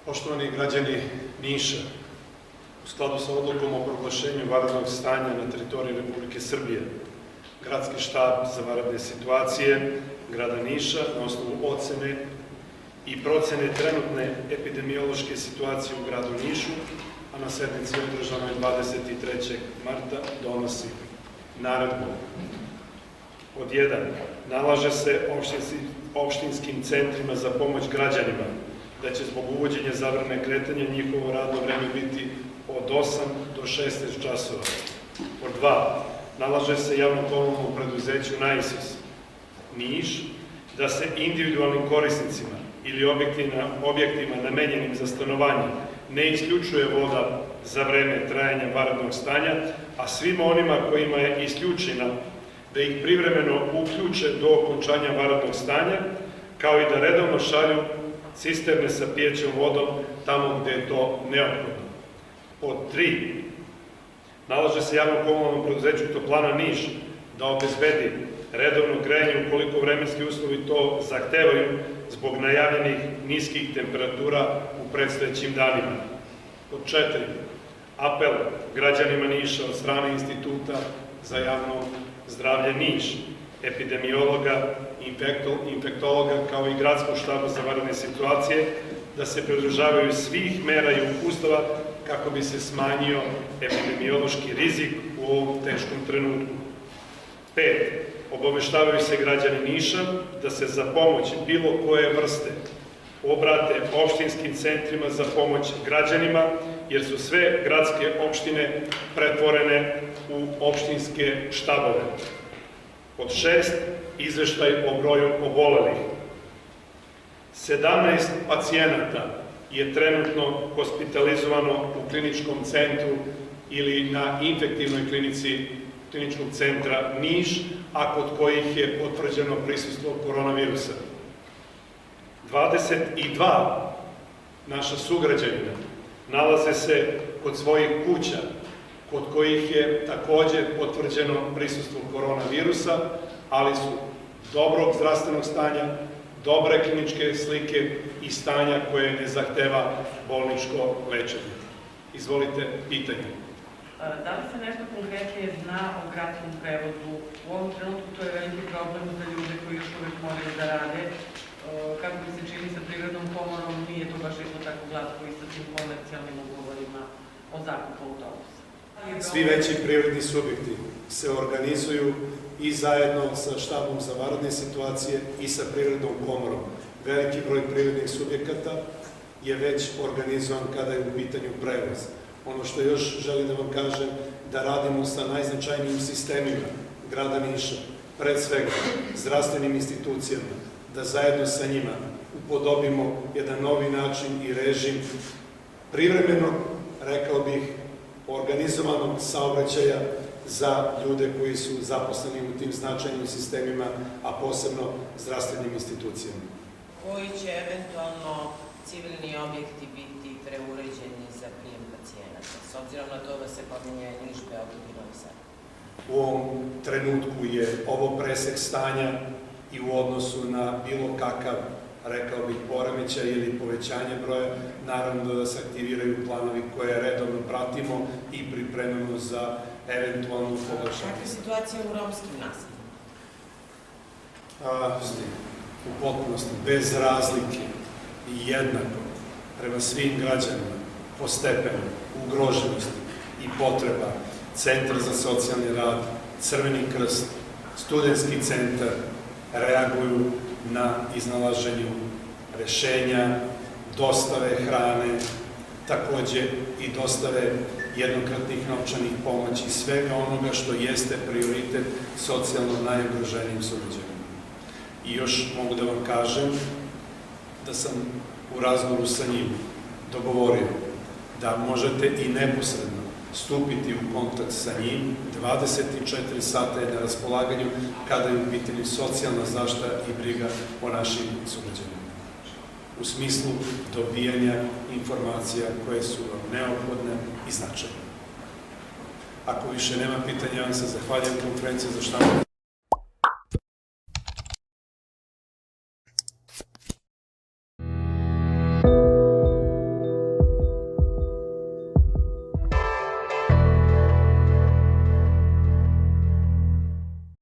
Poštovani građani Niša, u skladu sa odlukom o proglašenju vanrednog stanja na teritoriji Republike Srbije, Gradski štab za vanredne situacije grada Niša na osnovu ocene i procene trenutne epidemiološke situacije u gradu Nišu, a na sednici održanoj 23. marta donosi naredbu. Pod 1. Nalaže se opštinskim centrima za pomoć građanima da će zbog uvođenja zabrane kretanja njihovo radno vreme biti od 8 do 16 časova. Pod 2. Nalaže se javno-komunalnom preduzeću NAISIS Niš da se individualnim korisnicima ili objektima namenjenim za stanovanje ne isključuje voda za vreme trajanja vanrednog stanja, a svima onima kojima je isključena da ih privremeno uključe do okončanja vanrednog stanja, kao i da redovno šalju cisterne sa pijećom vodom tamo gde je to neophodno. Pod 3. Nalaže se javno-komunalnom preduzeću Toplana Niš da obezbedi redovno grejanje ukoliko vremenski uslovi to zahtevaju zbog najavljenih niskih temperatura u predstojećim danima. Pod 4. Apel građanima Niša od strane Instituta za javno zdravlje Niš, epidemiologa, infektologa kao i Gradskog štaba za vanredne situacije da se pridržavaju svih mera i uputstava kako bi se smanjio epidemiološki rizik u ovom teškom trenutku. 5. Obaveštavaju se građani Niša da se za pomoć bilo koje vrste obrate opštinskim centrima za pomoć građanima, jer su sve gradske opštine pretvorene u opštinske štabove. Pod 6. Izveštaj o broju obolelih. 17 pacijenata je trenutno hospitalizovano u kliničkom centru ili na infektivnoj klinici kliničkog centra Niš, a kod kojih je potvrđeno prisustvo koronavirusa. 22 naša sugrađanina nalaze se kod svojih kuća, kod kojih je takođe potvrđeno prisustvo koronavirusa, ali su dobrog zdravstvenog stanja, dobre kliničke slike i stanja koje ne zahteva bolničko lečenje. Izvolite, pitanje. Da li se nešto konkretnije zna o gradskom prevozu? U ovom trenutku to je veliki problem za ljude koji još uvek moraju da rade. Kako bi se čini sa Privrednom komorom, nije to baš jedno tako glatko i sa tim komercijalnim ugovorima o zakupu autobusa. Svi veći privredni subjekti se organizuju i zajedno sa štabom za vanredne situacije i sa Privrednom komorom. Veliki broj privrednih subjekata je već organizovan kada je u pitanju prevoz. Ono što još želim da vam kažem, da radimo sa najznačajnijim sistemima grada Niša, pred svega zdravstvenim institucijama, da zajedno sa njima upodobimo jedan novi način i režim privremeno, rekao bih, organizovanog saobraćaja za ljude koji su zaposleni u tim značajnim sistemima, a posebno zdravstvenim institucijama. Koji će eventualno civilni objekti biti preuređeni za prijem pacijenata, s obzirom na to da se pominje Niš, Beograd i Novi Sad? U ovom trenutku je ovo presek stanja i u odnosu na bilo kakav, rekao bih, poremećaj ili povećanje broja, naravno da se aktiviraju planovi koje redovno pratimo i pripremamo za eventualnu pogoršanje. Kakva je situacija u romskim naseljima? U potpunosti, bez razlike i jednako prema svim građanima, po stepenu ugroženosti i potreba Centar za socijalni rad, Crveni krst, Studentski centar reaguju na iznalaženju rešenja, dostave hrane, takođe i dostave jednokratnih novčanih pomoći, svega onoga što jeste prioritet socijalno najugroženijim sugrađanima. I još mogu da vam kažem da sam u razgovoru sa njim dogovorio da možete i neposredno stupiti u kontakt sa njim, 24 sata je na raspolaganju kada je u pitanju socijalna zaštita i briga o našim sugrađanima. U smislu dobijanja informacija koje su vam neophodne i značajne. Ako više nema pitanja, ja vam se zahvaljujem konferenciji za štampu